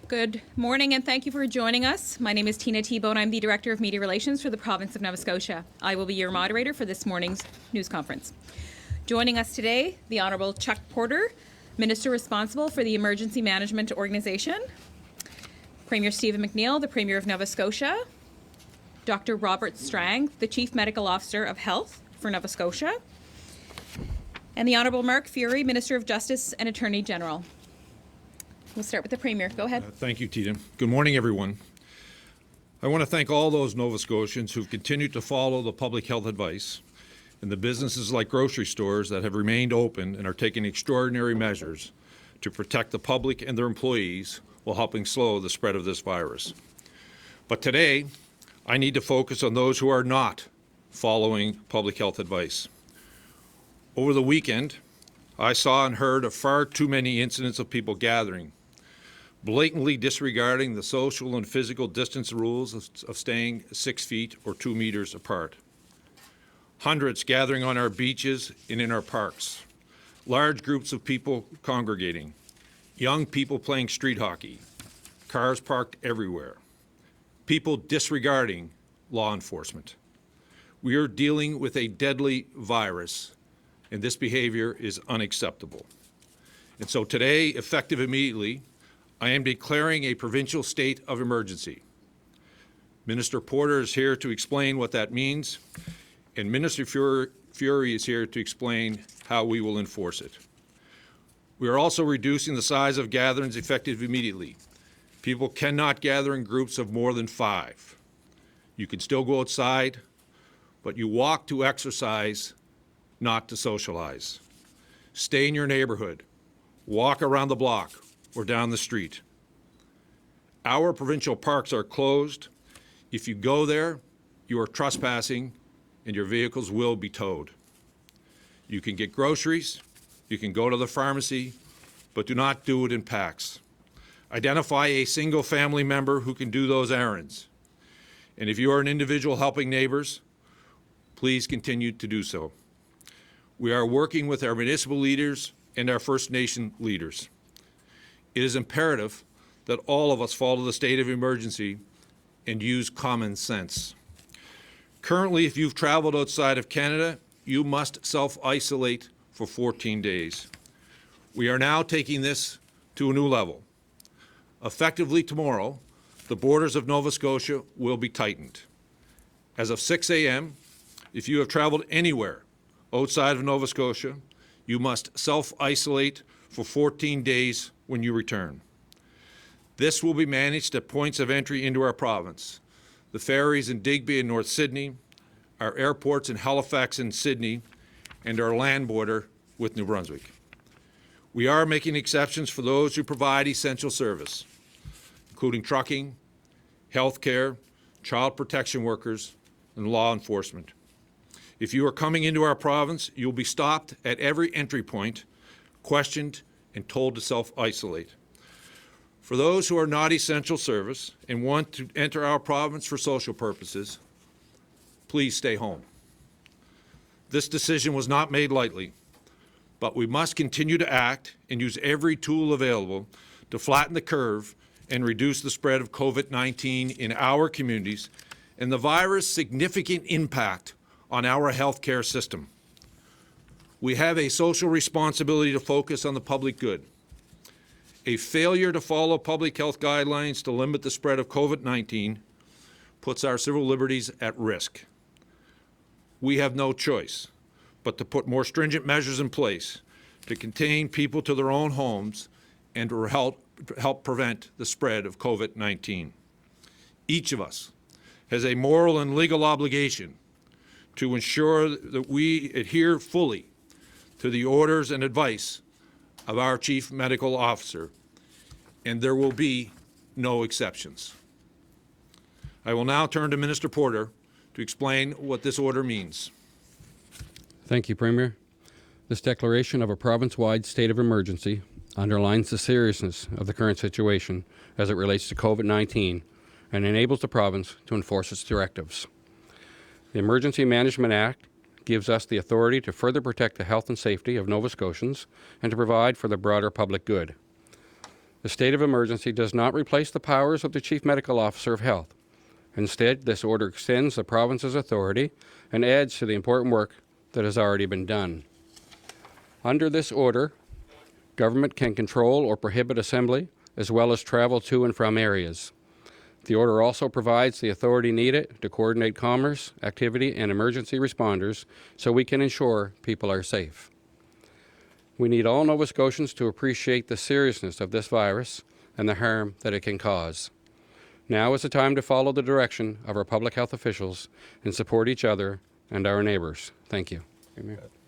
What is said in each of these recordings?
Good morning and thank you for joining us. My name is Tina T-Bone. I'm the Director of Media Relations for the Province of Nova Scotia. I will be your moderator for this morning's news conference. Joining us today, the Honourable Chuck Porter, Minister responsible for the Emergency Management Organization, Premier Stephen McNeil, the Premier of Nova Scotia, Dr. Robert Strang, the Chief Medical Officer of Health for Nova Scotia, and the Honourable Mark Furey, Minister of Justice and Attorney General. We'll start with the Premier. Go ahead. Thank you, Tina. Good morning, everyone. I want to thank all those Nova Scotians who've continued to follow the public health advice and the businesses like grocery stores that have remained open and are taking extraordinary measures to protect the public and their employees while helping slow the spread of this virus. But today, I need to focus on those who are not following public health advice. Over the weekend, I saw and heard of far too many incidents of people gathering, blatantly disregarding the social and physical distance rules of staying 6 feet or 2 meters apart. Hundreds gathering on our beaches and in our parks. Large groups of people congregating. Young people playing street hockey. Cars parked everywhere. People disregarding law enforcement. We are dealing with a deadly virus, and this behavior is unacceptable. And so today, effective immediately, I am declaring a provincial state of emergency. Minister Porter is here to explain what that means, and Minister Furey is here to explain how we will enforce it. We are also reducing the size of gatherings effective immediately. People cannot gather in groups of more than 5. You can still go outside, but you walk to exercise, not to socialize. Stay in your neighborhood. Walk around the block or down the street. Our provincial parks are closed. If you go there, you are trespassing and your vehicles will be towed. You can get groceries, you can go to the pharmacy, but do not do it in packs. Identify a single family member who can do those errands. And if you are an individual helping neighbors, please continue to do so. We are working with our municipal leaders and our First Nation leaders. It is imperative that all of us follow the state of emergency and use common sense. Currently, if you've traveled outside of Canada, you must self-isolate for 14 days. We are now taking this to a new level. Effectively tomorrow, the borders of Nova Scotia will be tightened. As of 6 a.m., if you have traveled anywhere outside of Nova Scotia, you must self-isolate for 14 days when you return. This will be managed at points of entry into our province. The ferries in Digby and North Sydney, our airports in Halifax and Sydney, and our land border with New Brunswick. We are making exceptions for those who provide essential service, including trucking, healthcare, child protection workers, and law enforcement. If you are coming into our province, you'll be stopped at every entry point, questioned, and told to self-isolate. For those who are not essential service and want to enter our province for social purposes, please stay home. This decision was not made lightly, but we must continue to act and use every tool available to flatten the curve and reduce the spread of COVID-19 in our communities and the virus' significant impact on our healthcare system. We have a social responsibility to focus on the public good. A failure to follow public health guidelines to limit the spread of COVID-19 puts our civil liberties at risk. We have no choice but to put more stringent measures in place to contain people to their own homes and to help prevent the spread of COVID-19. Each of us has a moral and legal obligation to ensure that we adhere fully to the orders and advice of our Chief Medical Officer, and there will be no exceptions. I will now turn to Minister Porter to explain what this order means. Thank you, Premier. This declaration of a province-wide state of emergency underlines the seriousness of the current situation as it relates to COVID-19 and enables the province to enforce its directives. The Emergency Management Act gives us the authority to further protect the health and safety of Nova Scotians and to provide for the broader public good. The state of emergency does not replace the powers of the Chief Medical Officer of Health. Instead, this order extends the province's authority and adds to the important work that has already been done. Under this order, government can control or prohibit assembly as well as travel to and from areas. The order also provides the authority needed to coordinate commerce, activity, and emergency responders so we can ensure people are safe. We need all Nova Scotians to appreciate the seriousness of this virus and the harm that it can cause. Now is the time to follow the direction of our public health officials and support each other and our neighbors. Thank you.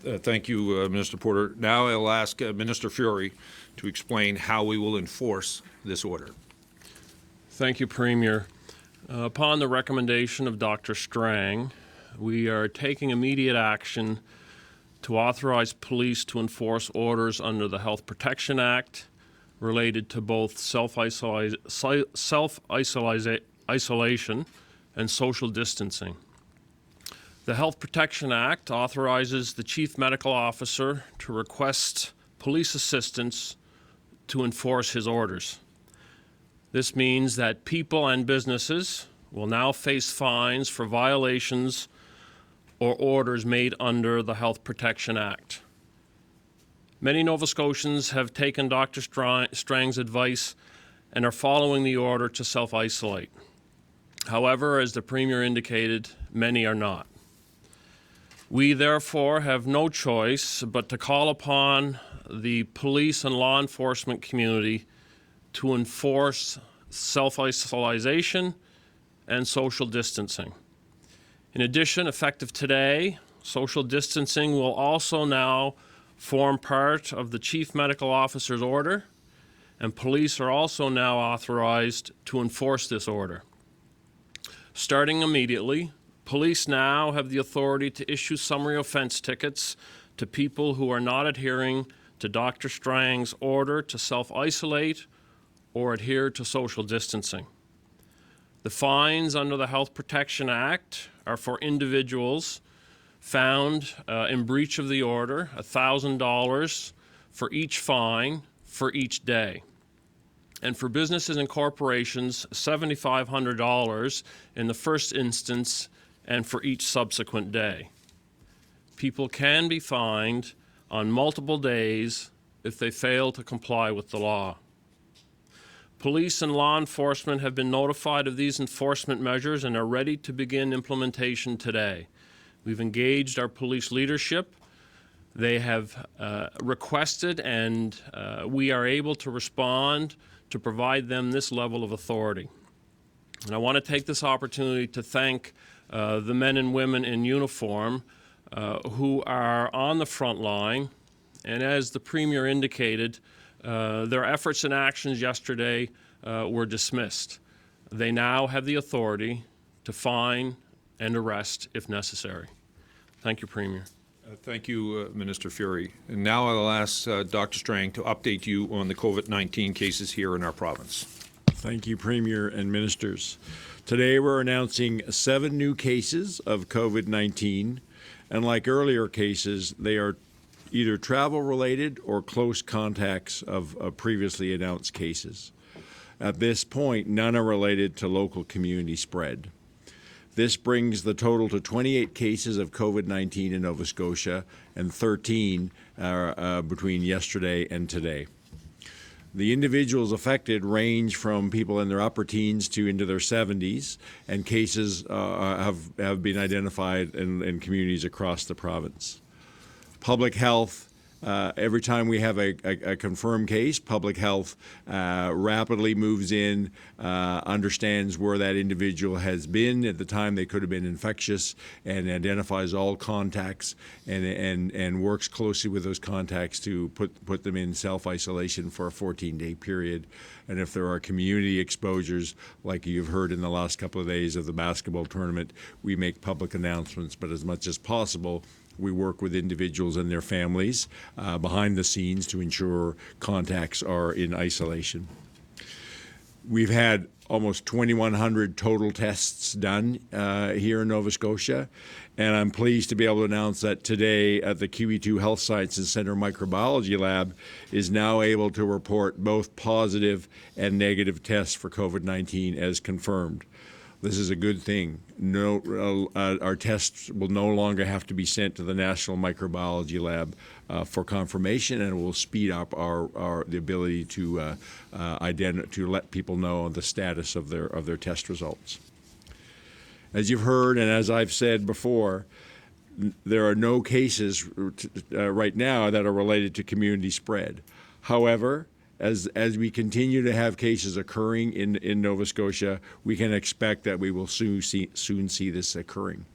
Thank you, Minister Porter. Now I'll ask Minister Furey to explain how we will enforce this order. Thank you, Premier. Upon the recommendation of Dr. Strang, we are taking immediate action to authorize police to enforce orders under the Health Protection Act related to both self-isolation and social distancing. The Health Protection Act authorizes the Chief Medical Officer to request police assistance to enforce his orders. This means that people and businesses will now face fines for violations or orders made under the Health Protection Act. Many Nova Scotians have taken Dr. Strang's advice and are following the order to self-isolate. However, as the Premier indicated, many are not. We therefore have no choice but to call upon the police and law enforcement community to enforce self-isolation and social distancing. In addition, effective today, social distancing will also now form part of the Chief Medical Officer's order, and police are also now authorized to enforce this order. Starting immediately, police now have the authority to issue summary offense tickets to people who are not adhering to Dr. Strang's order to self-isolate or adhere to social distancing. The fines under the Health Protection Act are for individuals found in breach of the order, $1,000 for each fine for each day. And for businesses and corporations, $7,500 in the first instance and for each subsequent day. People can be fined on multiple days if they fail to comply with the law. Police and law enforcement have been notified of these enforcement measures and are ready to begin implementation today. We've engaged our police leadership. They have requested and we are able to respond to provide them this level of authority. And I want to take this opportunity to thank the men and women in uniform who are on the front line. And as the Premier indicated, their efforts and actions yesterday were dismissed. They now have the authority to fine and arrest if necessary. Thank you, Premier. Thank you, Minister Furey. And now I'll ask Dr. Strang to update you on the COVID-19 cases here in our province. Thank you, Premier and Ministers. Today we're announcing 7 new cases of COVID-19, and like earlier cases, they are either travel-related or close contacts of previously announced cases. At this point, none are related to local community spread. This brings the total to 28 cases of COVID-19 in Nova Scotia and 13 between yesterday and today. The individuals affected range from people in their upper teens to into their 70s, and cases have been identified in communities across the province. Public health, every time we have a confirmed case, public health rapidly moves in, understands where that individual has been at the time they could have been infectious, and identifies all contacts and works closely with those contacts to put them in self-isolation for a 14-day period. And if there are community exposures, like you've heard in the last couple of days of the basketball tournament, we make public announcements, but as much as possible, we work with individuals and their families behind the scenes to ensure contacts are in isolation. We've had almost 2,100 total tests done here in Nova Scotia. And I'm pleased to be able to announce that today at the QE2 Health Sciences Center Microbiology Lab is now able to report both positive and negative tests for COVID-19 as confirmed. This is a good thing. Our tests will no longer have to be sent to the National Microbiology Lab for confirmation, and it will speed up the ability to let people know the status of their test results. As you've heard, and as I've said before, there are no cases right now that are related to community spread. However, as we continue to have cases occurring in Nova Scotia, we can expect that we will soon see this occurring.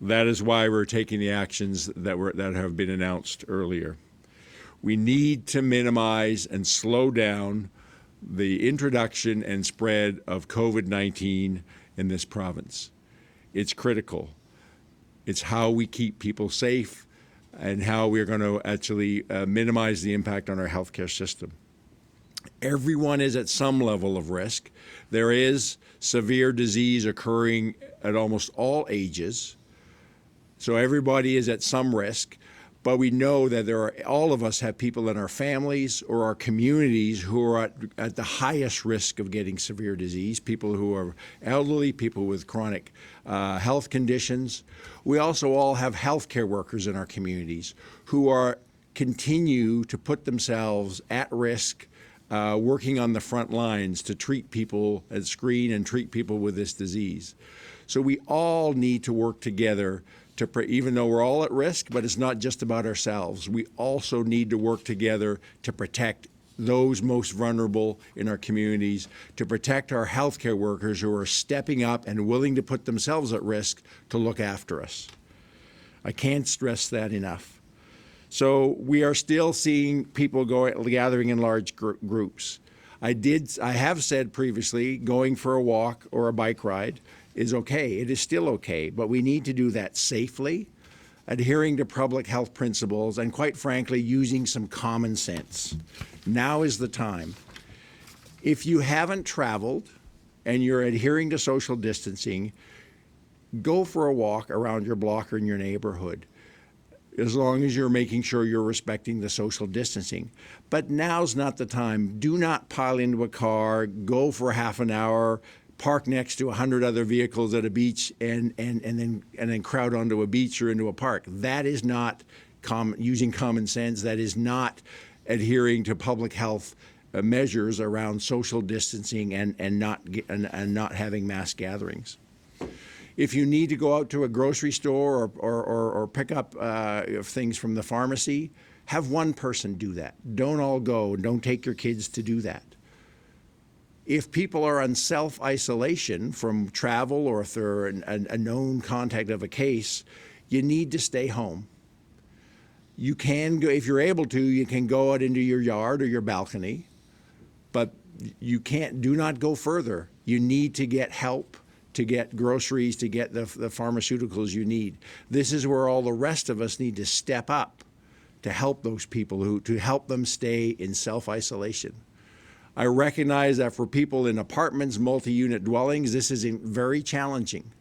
That is why we're taking the actions that have been announced earlier. We need to minimize and slow down the introduction and spread of COVID-19 in this province. It's critical. It's how we keep people safe and how we're going to actually minimize the impact on our healthcare system. Everyone is at some level of risk. There is severe disease occurring at almost all ages, so everybody is at some risk. But we know that all of us have people in our families or our communities who are at the highest risk of getting severe disease, people who are elderly, people with chronic health conditions. We also all have healthcare workers in our communities who continue to put themselves at risk, working on the front lines to treat people and screen and treat people with this disease. So we all need to work together even though we're all at risk, but it's not just about ourselves. We also need to work together to protect those most vulnerable in our communities, to protect our healthcare workers who are stepping up and willing to put themselves at risk to look after us. I can't stress that enough. So we are still seeing people gathering in large groups. I have said previously, going for a walk or a bike ride is okay. It is still okay, but we need to do that safely, adhering to public health principles, and quite frankly, using some common sense. Now is the time. If you haven't traveled and you're adhering to social distancing, go for a walk around your block or in your neighborhood, as long as you're making sure you're respecting the social distancing. But now's not the time. Do not pile into a car, go for half an hour, park next to 100 other vehicles at a beach, and then crowd onto a beach or into a park. That is not using common sense. That is not adhering to public health measures around social distancing and not having mass gatherings. If you need to go out to a grocery store or pick up things from the pharmacy, have one person do that. Don't all go. Don't take your kids to do that. If people are on self-isolation from travel or if they're a known contact of a case, you need to stay home. You can go, if you're able to, you can go out into your yard or your balcony, but do not go further. You need to get help, to get groceries, to get the pharmaceuticals you need. This is where all the rest of us need to step up to help those people, to help them stay in self-isolation. I recognize that for people in apartments, multi-unit dwellings, this is very challenging.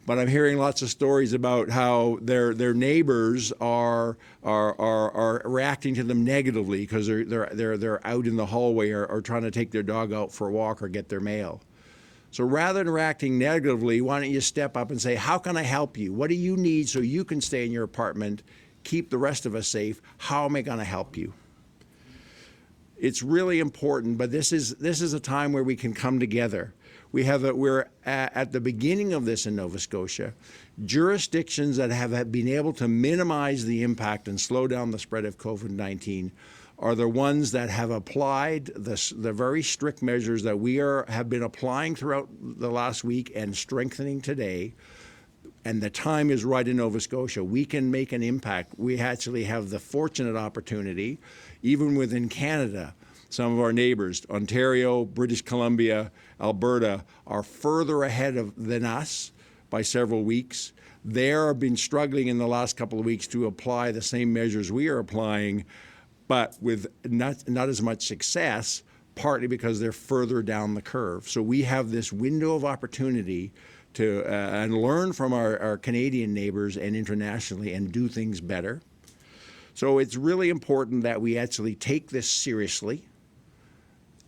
But I'm hearing lots of stories about how their neighbors are reacting to them negatively because they're out in the hallway or trying to take their dog out for a walk or get their mail. So rather than reacting negatively, why don't you step up and say, how can I help you? What do you need so you can stay in your apartment, keep the rest of us safe? How am I going to help you? It's really important, but this is a time where we can come together. We're at the beginning of this in Nova Scotia. Jurisdictions that have been able to minimize the impact and slow down the spread of COVID-19 are the ones that have applied the very strict measures that we have been applying throughout the last week and strengthening today. And the time is right in Nova Scotia. We can make an impact. We actually have the fortunate opportunity, even within Canada, some of our neighbors, Ontario, British Columbia, Alberta, are further ahead than us by several weeks. They have been struggling in the last couple of weeks to apply the same measures we are applying, but with not as much success. partly because they're further down the curve. So we have this window of opportunity to and learn from our Canadian neighbors and internationally and do things better. So it's really important that we actually take this seriously.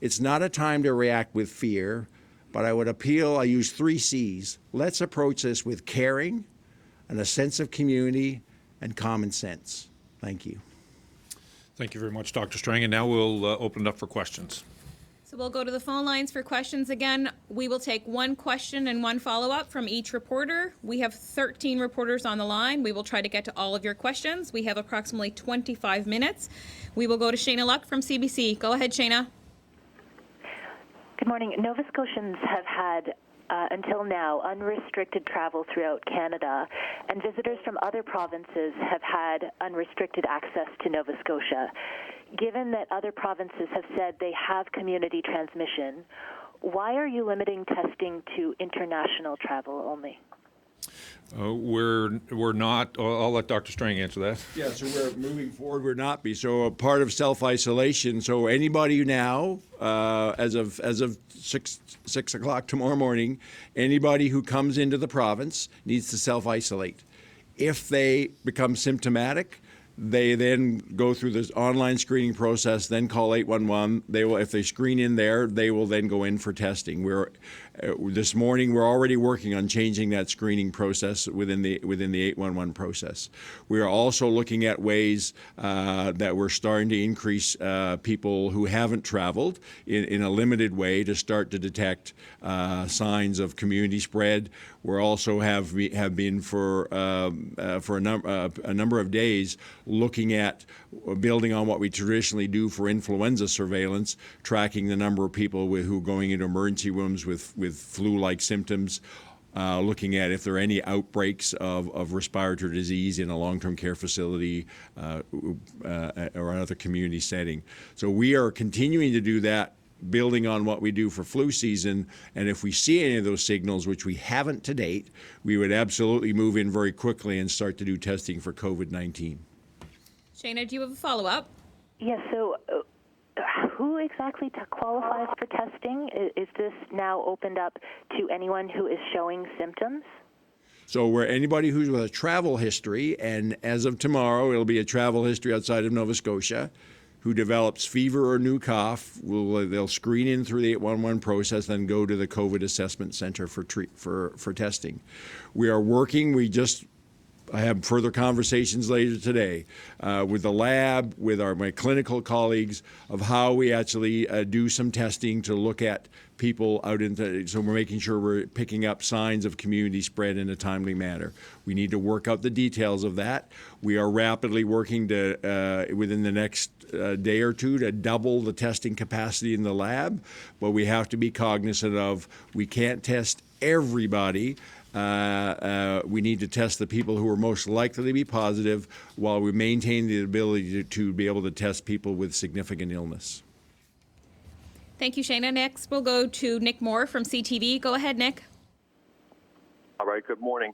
It's not a time to react with fear, but I would appeal, I use 3 C's. Let's approach this with caring and a sense of community and common sense. Thank you. Thank you very much, Dr. Strang. And now we'll open it up for questions. So we'll go to the phone lines for questions again. We will take 1 question and 1 follow-up from each reporter. We have 13 reporters on the line. We will try to get to all of your questions. We have approximately 25 minutes. We will go to Shayna Luck from CBC. Go ahead, Shayna. Good morning. Nova Scotians have had, until now, unrestricted travel throughout Canada, and visitors from other provinces have had unrestricted access to Nova Scotia. Given that other provinces have said they have community transmission, why are you limiting testing to international travel only? We're not. I'll let Dr. Strang answer that. Yeah, so we're moving forward. We're not be. So a part of self-isolation. So anybody now, as of 6 o'clock tomorrow morning, anybody who comes into the province needs to self-isolate. If they become symptomatic, they then go through this online screening process, then call 811. They will, if they screen in there, they will then go in for testing. This morning we're already working on changing that screening process within the 811 process. We are also looking at ways that we're starting to increase people who haven't traveled in a limited way to start to detect signs of community spread. We also have been for a number of days looking at building on what we traditionally do for influenza surveillance, tracking the number of people who are going into emergency rooms with flu-like symptoms, looking at if there are any outbreaks of respiratory disease in a long-term care facility or another community setting. So we are continuing to do that, building on what we do for flu season, and if we see any of those signals, which we haven't to date, we would absolutely move in very quickly and start to do testing for COVID-19. Shayna, do you have a follow-up? Yes, so who exactly qualifies for testing? Is this now opened up to anyone who is showing symptoms? So where anybody who's with a travel history, and as of tomorrow, it'll be a travel history outside of Nova Scotia, who develops fever or new cough, they'll screen in through the 811 process, then go to the COVID assessment center for testing. We are working. I have further conversations later today with the lab, with my clinical colleagues, of how we actually do some testing to look at people out into, so we're making sure we're picking up signs of community spread in a timely manner. We need to work out the details of that. We are rapidly working to, within the next day or two, to double the testing capacity in the lab, but we have to be cognizant of we can't test everybody. We need to test the people who are most likely to be positive while we maintain the ability to be able to test people with significant illness. Thank you, Shayna. Next, we'll go to Nick Moore from CTV. Go ahead, Nick. All right, good morning.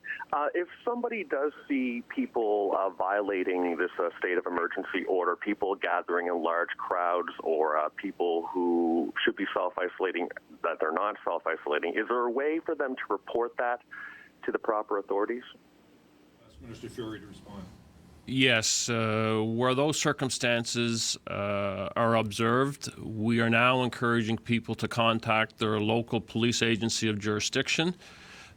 If somebody does see people violating this state of emergency order, people gathering in large crowds or people who should be self-isolating that they're not self-isolating, is there a way for them to report that to the proper authorities? Ask Minister Furey to respond. Yes, where those circumstances are observed, we are now encouraging people to contact their local police agency of jurisdiction.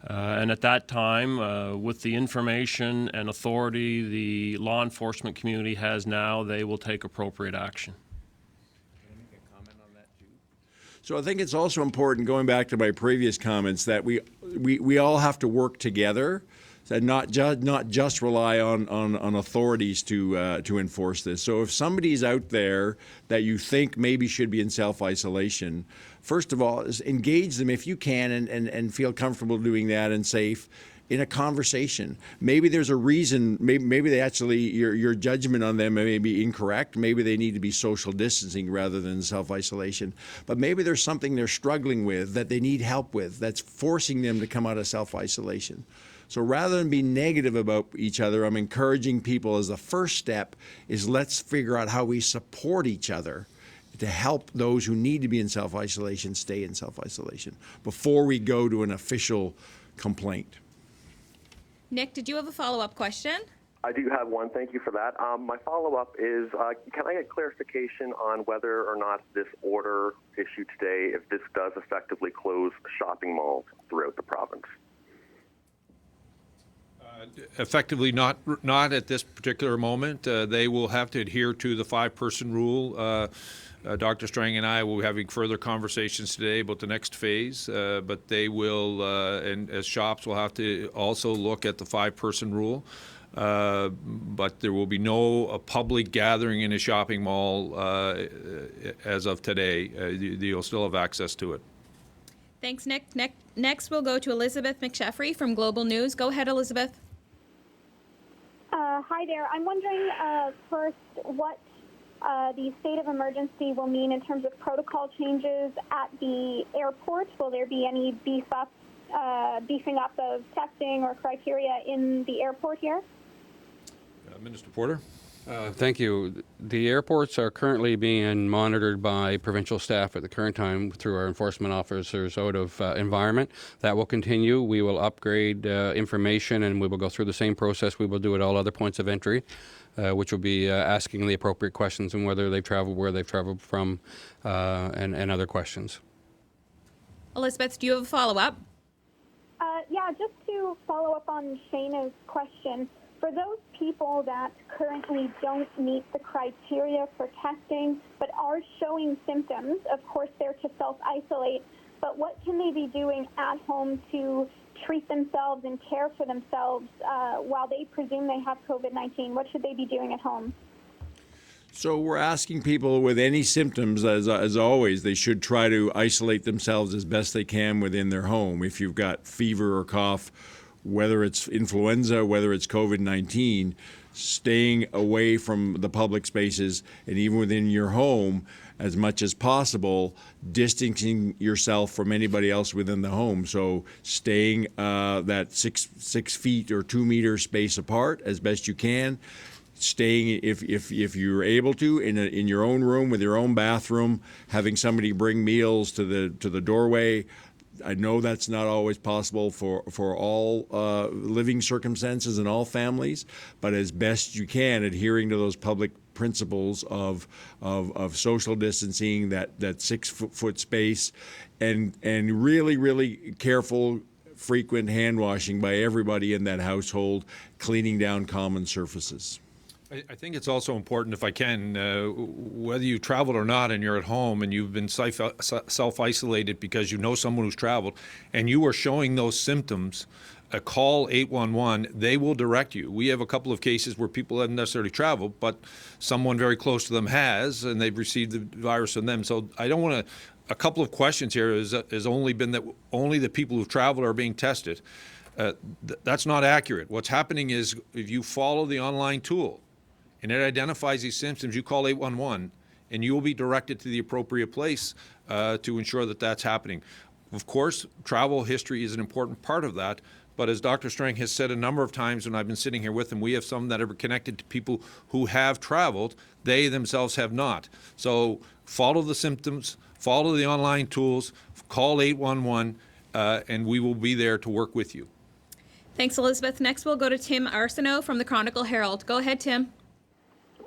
And at that time, with the information and authority the law enforcement community has now, they will take appropriate action. Can I make a comment on that too? So I think it's also important, going back to my previous comments, that we all have to work together and not just rely on authorities to enforce this. So if somebody's out there that you think maybe should be in self-isolation, first of all, is engage them if you can and feel comfortable doing that and safe in a conversation. Maybe there's a reason, maybe they actually, your judgment on them may be incorrect. Maybe they need to be social distancing rather than self-isolation. But maybe there's something they're struggling with that they need help with that's forcing them to come out of self-isolation. So rather than be negative about each other, I'm encouraging people as the first step is let's figure out how we support each other to help those who need to be in self-isolation stay in self-isolation before we go to an official complaint. Nick, did you have a follow-up question? I do have one. Thank you for that. My follow-up is, can I get clarification on whether or not this order issued today, if this does effectively close shopping malls throughout the province? Effectively, not at this particular moment. They will have to adhere to the 5-person rule. Dr. Strang and I will be having further conversations today about the next phase, but they will, and as shops will have to also look at the 5-person rule. But there will be no public gathering in a shopping mall as of today. You'll still have access to it. Thanks, Nick. Next, we'll go to Elizabeth McSheffrey from Global News. Go ahead, Elizabeth. Hi there. I'm wondering first what the state of emergency will mean in terms of protocol changes at the airport. Will there be any beefing up of testing or criteria in the airport here? Minister Porter. Thank you. The airports are currently being monitored by provincial staff at the current time through our enforcement officers out of environment. That will continue. We will upgrade information, and we will go through the same process we will do at all other points of entry, which will be asking the appropriate questions and whether they've traveled, where they've traveled from, and other questions. Elizabeth, do you have a follow-up? Yeah, just to follow up on Shayna's question. For those people that currently don't meet the criteria for testing but are showing symptoms, of course they're to self-isolate, but what can they be doing at home to treat themselves and care for themselves while they presume they have COVID-19? What should they be doing at home? So we're asking people with any symptoms, as always, they should try to isolate themselves as best they can within their home. If you've got fever or cough, whether it's influenza, whether it's COVID-19, staying away from the public spaces and even within your home as much as possible, distancing yourself from anybody else within the home. So staying that six feet or 2 meter space apart as best you can. Staying, if you're able to, in your own room with your own bathroom, having somebody bring meals to the doorway. I know that's not always possible for all living circumstances and all families, but as best you can, adhering to those public principles of social distancing, that 6 foot space, and really careful, frequent hand washing by everybody in that household, cleaning down common surfaces. I think it's also important, if I can, whether you traveled or not and you're at home and you've been self-isolated because you know someone who's traveled and you are showing those symptoms, call 811. They will direct you. We have a couple of cases where people haven't necessarily traveled, but someone very close to them has, and they've received the virus from them. So I don't want to, a couple of questions here has only been that only the people who've traveled are being tested. That's not accurate. What's happening is if you follow the online tool, and it identifies these symptoms, you call 811, and you will be directed to the appropriate place to ensure that that's happening. Of course, travel history is an important part of that, but as Dr. Strang has said a number of times when I've been sitting here with him, we have some that are connected to people who have traveled, they themselves have not. So follow the symptoms, follow the online tools, call 811, and we will be there to work with you. Thanks, Elizabeth. Next, we'll go to Tim Arsenault from the Chronicle Herald. Go ahead, Tim.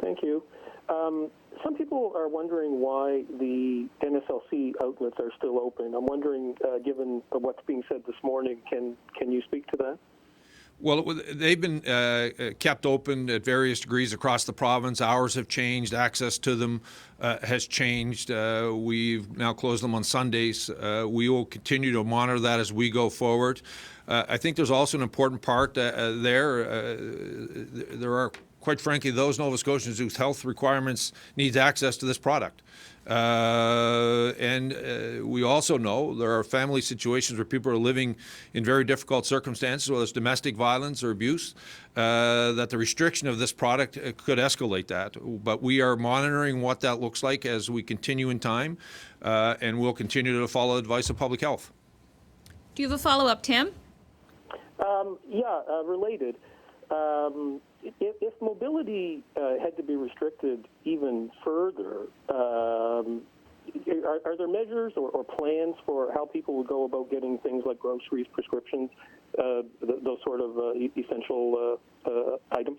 Thank you. Some people are wondering why the NSLC outlets are still open. I'm wondering, given what's being said this morning, can you speak to that? Well, they've been kept open at various degrees across the province. Hours have changed. Access to them has changed. We've now closed them on Sundays. We will continue to monitor that as we go forward. I think there's also an important part there. There are, quite frankly, those Nova Scotians whose health requirements needs access to this product. And we also know there are family situations where people are living in very difficult circumstances, whether it's domestic violence or abuse, that the restriction of this product could escalate that. But we are monitoring what that looks like as we continue in time, and we'll continue to follow advice of public health. Do you have a follow-up, Tim? Related. if mobility had to be restricted even further, are there measures or plans for how people would go about getting things like groceries, prescriptions, those sort of essential items?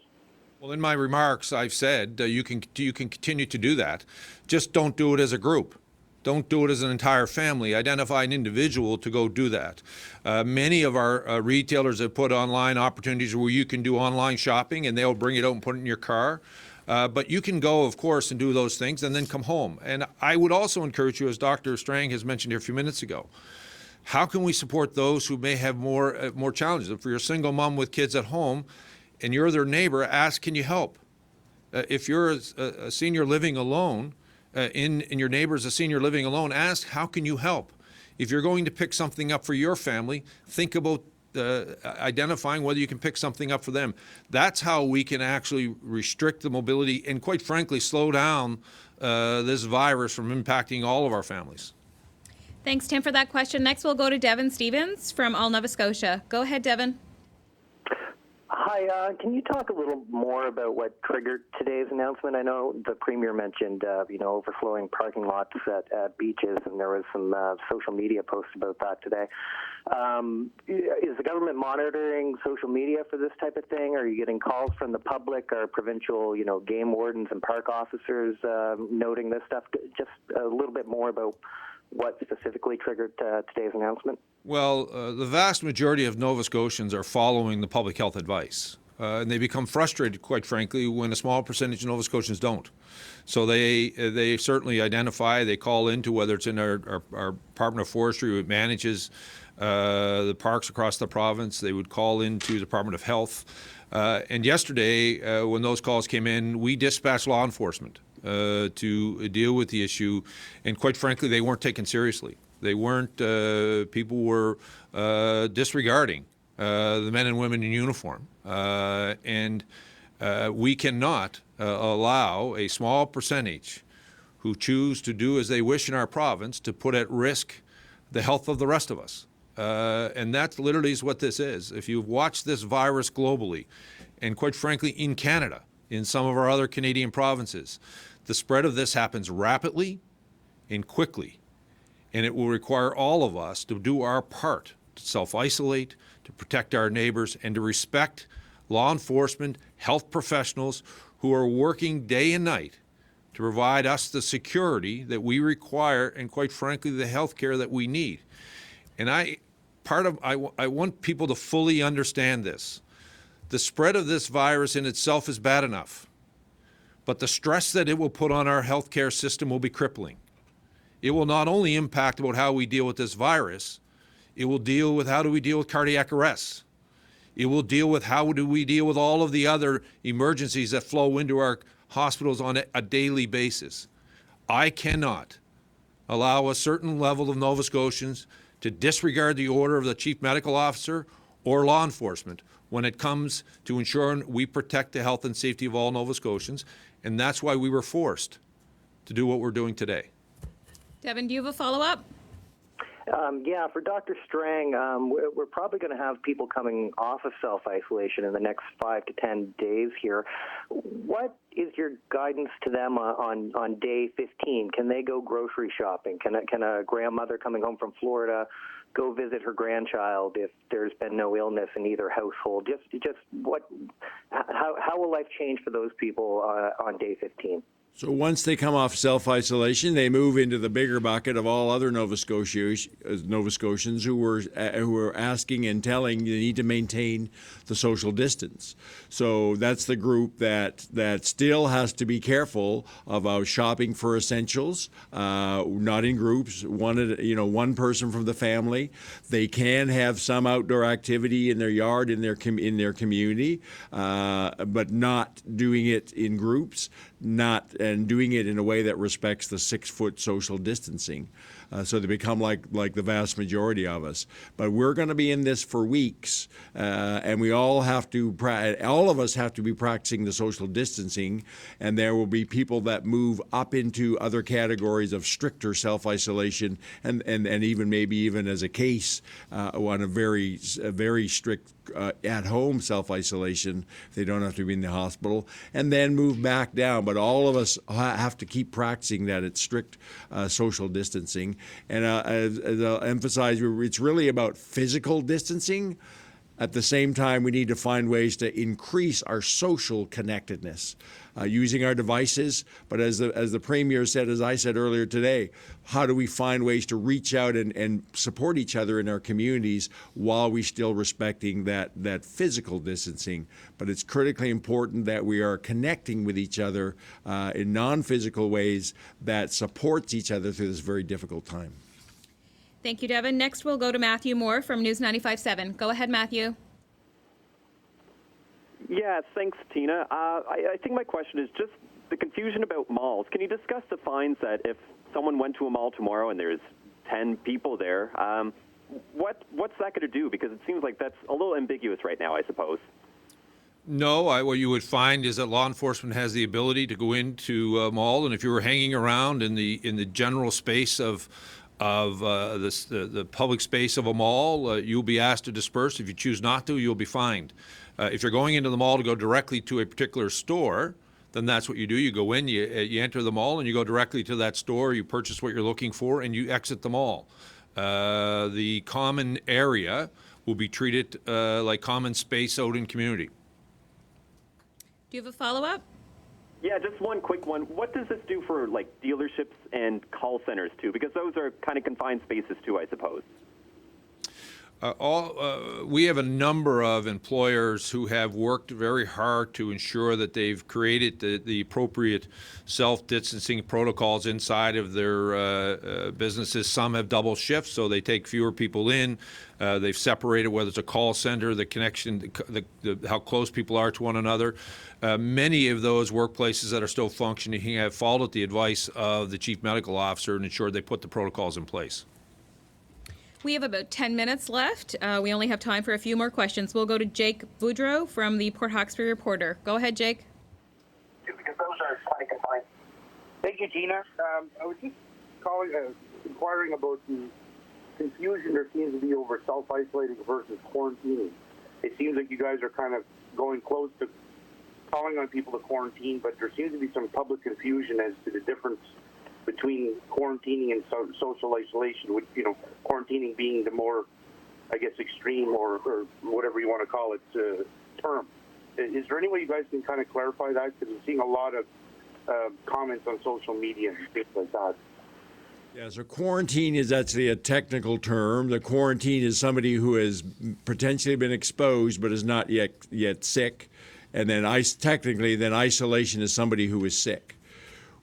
Well, in my remarks, I've said you can continue to do that. Just don't do it as a group. Don't do it as an entire family. Identify an individual to go do that. Many of our retailers have put online opportunities where you can do online shopping and they'll bring it out and put it in your car. But you can go, of course, and do those things and then come home. And I would also encourage you, as Dr. Strang has mentioned here a few minutes ago, how can we support those who may have more challenges? If you're a single mom with kids at home and you're their neighbor, ask, can you help? If you're a senior living alone, and your neighbor's a senior living alone, ask, how can you help? If you're going to pick something up for your family, think about identifying whether you can pick something up for them. That's how we can actually restrict the mobility and, quite frankly, slow down this virus from impacting all of our families. Thanks, Tim, for that question. Next, we'll go to Devin Stevens from All Nova Scotia. Go ahead, Devin. Hi, can you talk a little more about what triggered today's announcement? I know the Premier mentioned, overflowing parking lots at beaches, and there was some social media posts about that today. Is the government monitoring social media for this type of thing? Are you getting calls from the public? Are provincial, game wardens and park officers noting this stuff? Just a little bit more about what specifically triggered today's announcement? Well, the vast majority of Nova Scotians are following the public health advice. And they become frustrated, quite frankly, when a small percentage of Nova Scotians don't. So they certainly identify, they call into, whether it's in our Department of Forestry, who manages the parks across the province, they would call into the Department of Health. And yesterday, when those calls came in, we dispatched law enforcement to deal with the issue. And quite frankly, they weren't taken seriously. They weren't, people were disregarding the men and women in uniform. And we cannot allow a small percentage who choose to do as they wish in our province to put at risk the health of the rest of us. And that literally is what this is. If you've watched this virus globally, and quite frankly in Canada, in some of our other Canadian provinces, the spread of this happens rapidly and quickly. And it will require all of us to do our part, to self-isolate, to protect our neighbors, and to respect law enforcement, health professionals who are working day and night to provide us the security that we require and, quite frankly, the health care that we need. And I want people to fully understand this. The spread of this virus in itself is bad enough, but the stress that it will put on our healthcare system will be crippling. It will not only impact about how we deal with this virus, it will deal with how do we deal with cardiac arrests. It will deal with how do we deal with all of the other emergencies that flow into our hospitals on a daily basis. I cannot allow a certain level of Nova Scotians to disregard the order of the Chief Medical Officer or law enforcement when it comes to ensuring we protect the health and safety of all Nova Scotians, and that's why we were forced to do what we're doing today. Devin, do you have a follow-up? Yeah, for Dr. Strang, we're probably going to have people coming off of self-isolation in the next 5 to 10 days here. What is your guidance to them on day 15? Can they go grocery shopping? Can a grandmother coming home from Florida go visit her grandchild if there's been no illness in either household? How will life change for those people on day 15? So once they come off self-isolation, they move into the bigger bucket of all other Nova Scotians who were asking and telling they need to maintain the social distance. So that's the group that still has to be careful about shopping for essentials, not in groups. One person from the family. They can have some outdoor activity in their yard, in their community, but not doing it in groups. And doing it in a way that respects the 6-foot social distancing. So they become like the vast majority of us. But we're going to be in this for weeks, and we all of us have to be practicing the social distancing, and there will be people that move up into other categories of stricter self-isolation, and even maybe even as a case on a very strict at-home self-isolation. They don't have to be in the hospital, and then move back down. But all of us have to keep practicing that at strict social distancing. And as I'll emphasize, it's really about physical distancing. At the same time, we need to find ways to increase our social connectedness using our devices. But as the Premier said, as I said earlier today, how do we find ways to reach out and support each other in our communities while we still respecting that physical distancing? But it's critically important that we are connecting with each other in non-physical ways that supports each other through this very difficult time. Thank you, Devin. Next, we'll go to Matthew Moore from News 95.7. Go ahead, Matthew. Yeah, thanks, Tina. I think my question is just the confusion about malls. Can you discuss the fines that if someone went to a mall tomorrow and there's 10 people there, what's that going to do? Because it seems like that's a little ambiguous right now, I suppose. No, what you would find is that law enforcement has the ability to go into a mall, and if you were hanging around in the general space of the public space of a mall, you'll be asked to disperse. If you choose not to, you'll be fined. If you're going into the mall to go directly to a particular store, then that's what you do. You go in, you enter the mall, and you go directly to that store. You purchase what you're looking for, and you exit the mall. The common area will be treated like common space out in community. Do you have a follow-up? Yeah, just one quick one. What does this do for like dealerships and call centers too? Because those are kind of confined spaces too, I suppose. We have a number of employers who have worked very hard to ensure that they've created the appropriate self-distancing protocols inside of their businesses. Some have double shifts, so they take fewer people in. They've separated whether it's a call center, the connection, how close people are to one another. Many of those workplaces that are still functioning have followed the advice of the chief medical officer and ensured they put the protocols in place. We have about 10 minutes left. We only have time for a few more questions. We'll go to Jake Boudreau from the Port Hawkesbury Reporter. Go ahead, Jake. Because those are kind of confined. Thank you, Tina. I was just inquiring about the confusion there seems to be over self-isolating versus quarantining. It seems like you guys are kind of going close to calling on people to quarantine, but there seems to be some public confusion as to the difference between quarantining and social isolation, with, quarantining being the more, I guess, extreme or whatever you want to call it term. Is there any way you guys can kind of clarify that? Because I'm seeing a lot of comments on social media and things like that. Yeah, so quarantine is actually a technical term. The quarantine is somebody who has potentially been exposed but is not yet sick. And then technically, isolation is somebody who is sick.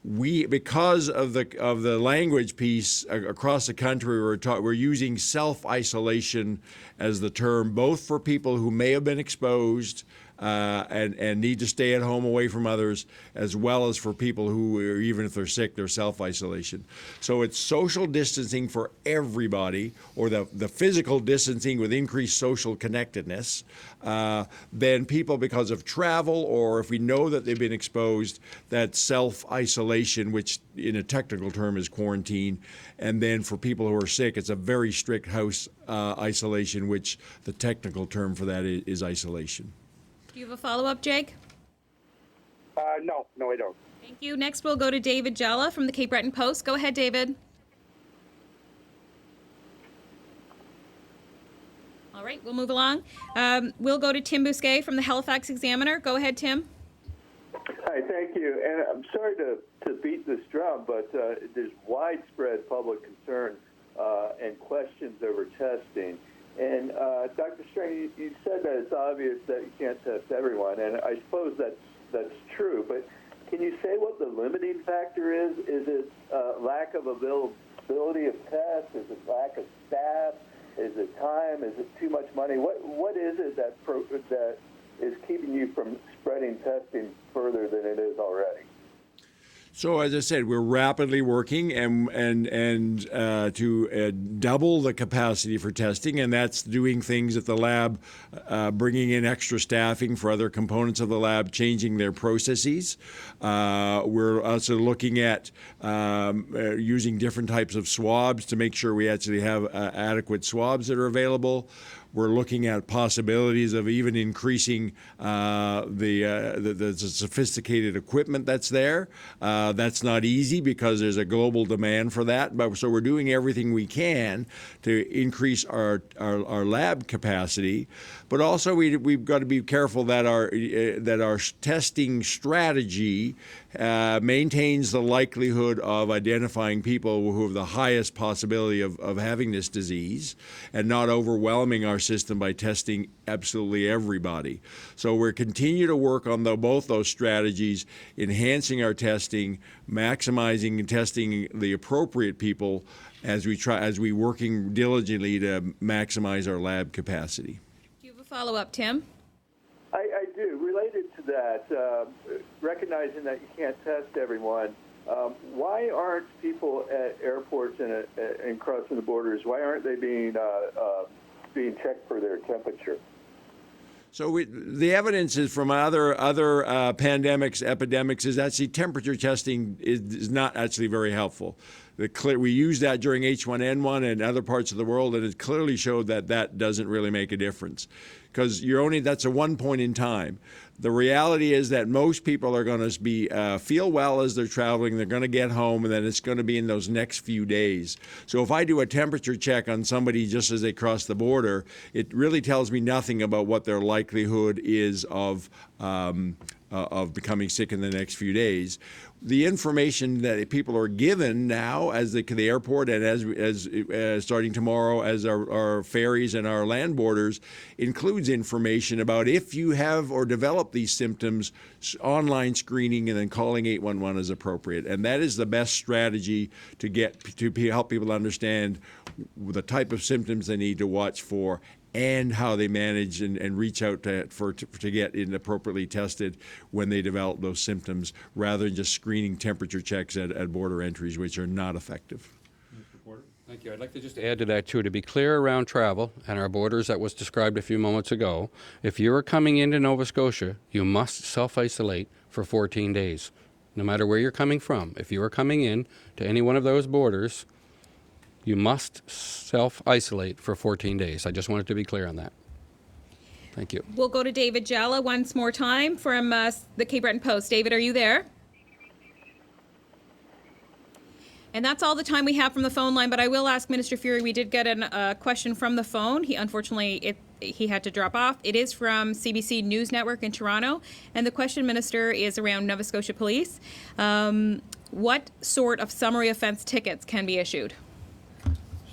Because of the language piece across the country, we're using self-isolation as the term, both for people who may have been exposed and need to stay at home away from others, as well as for people who, even if they're sick, they're self-isolation. So it's social distancing for everybody, or the physical distancing with increased social connectedness. Then people, because of travel, or if we know that they've been exposed, that's self-isolation, which in a technical term is quarantine. And then for people who are sick, it's a very strict house isolation, which the technical term for that is isolation. Do you have a follow-up, Jake? No, I don't. Thank you. Next, we'll go to David Jella from the Cape Breton Post. Go ahead, David. All right, we'll move along. We'll go to Tim Bousquet from the Halifax Examiner. Go ahead, Tim. Hi, thank you. And I'm sorry to beat this drum, but there's widespread public concern and questions over testing. And Dr. Strang, you said that it's obvious that you can't test everyone, and I suppose that's true. But can you say what the limiting factor is? Is it lack of availability of tests? Is it lack of staff? Is it time? Is it too much money? What is it that is keeping you from spreading testing further than it is already? So as I said, we're rapidly working and to double the capacity for testing, and that's doing things at the lab, bringing in extra staffing for other components of the lab, changing their processes. We're also looking at using different types of swabs to make sure we actually have adequate swabs that are available. We're looking at possibilities of even increasing the sophisticated equipment that's there. That's not easy because there's a global demand for that. But so we're doing everything we can to increase our lab capacity. But also we've got to be careful that our testing strategy maintains the likelihood of identifying people who have the highest possibility of having this disease and not overwhelming our system by testing absolutely everybody. So we're continue to work on both those strategies, enhancing our testing, maximizing and testing the appropriate people as we working diligently to maximize our lab capacity. Do you have a follow-up, Tim? I do. Related to that, recognizing that you can't test everyone, why aren't people at airports and crossing the borders, why aren't they being checked for their temperature? So the evidence is from other pandemics, epidemics, is actually temperature testing is not actually very helpful. We used that during H1N1 and other parts of the world, and it clearly showed that doesn't really make a difference because that's a one point in time. The reality is that most people are going to feel well as they're traveling. They're going to get home, and then it's going to be in those next few days. So if I do a temperature check on somebody just as they cross the border, it really tells me nothing about what their likelihood is of becoming sick in the next few days. The information that people are given now as the airport and as starting tomorrow as our ferries and our land borders includes information about if you have or develop these symptoms, online screening and then calling 811 is appropriate. And that is the best strategy to help people understand the type of symptoms they need to watch for and how they manage and reach out to get appropriately tested when they develop those symptoms, rather than just screening temperature checks at border entries, which are not effective. Thank you. I'd like to just add to that, too, to be clear around travel and our borders that was described a few moments ago. If you are coming into Nova Scotia, you must self-isolate for 14 days, no matter where you're coming from. If you are coming in to any one of those borders, you must self-isolate for 14 days. I just wanted to be clear on that. Thank you. We'll go to David Jalla once more time from the Cape Breton Post. David, are you there? And that's all the time we have from the phone line, but I will ask Minister Furey, we did get a question from the phone. Unfortunately, he had to drop off. It is from CBC News Network in Toronto, and the question, Minister, is around Nova Scotia Police. What sort of summary offence tickets can be issued?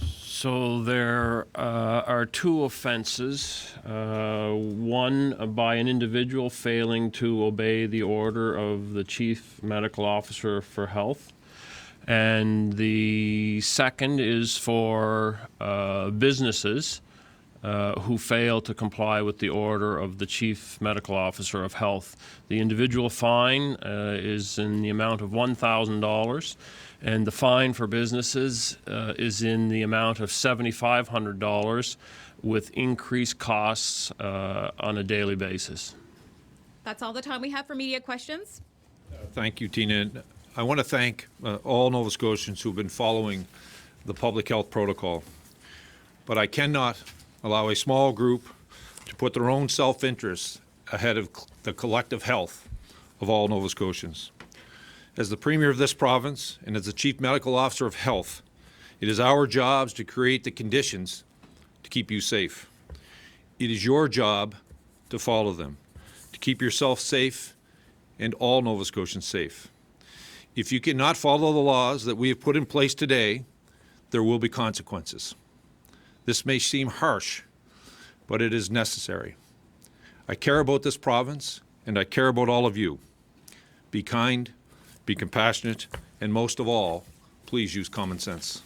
So there are two offenses. One by an individual failing to obey the order of the Chief Medical Officer for Health. And the second is for businesses who fail to comply with the order of the Chief Medical Officer of Health. The individual fine is in the amount of $1,000. And the fine for businesses is in the amount of $7,500 with increased costs on a daily basis. That's all the time we have for media questions. Thank you, Tina. I want to thank all Nova Scotians who've been following the public health protocol. But I cannot allow a small group to put their own self-interest ahead of the collective health of all Nova Scotians. As the Premier of this province and as the Chief Medical Officer of Health, it is our jobs to create the conditions to keep you safe. It is your job to follow them, to keep yourself safe and all Nova Scotians safe. If you cannot follow the laws that we have put in place today, there will be consequences. This may seem harsh, but it is necessary. I care about this province, and I care about all of you. Be kind, be compassionate, and most of all, please use common sense.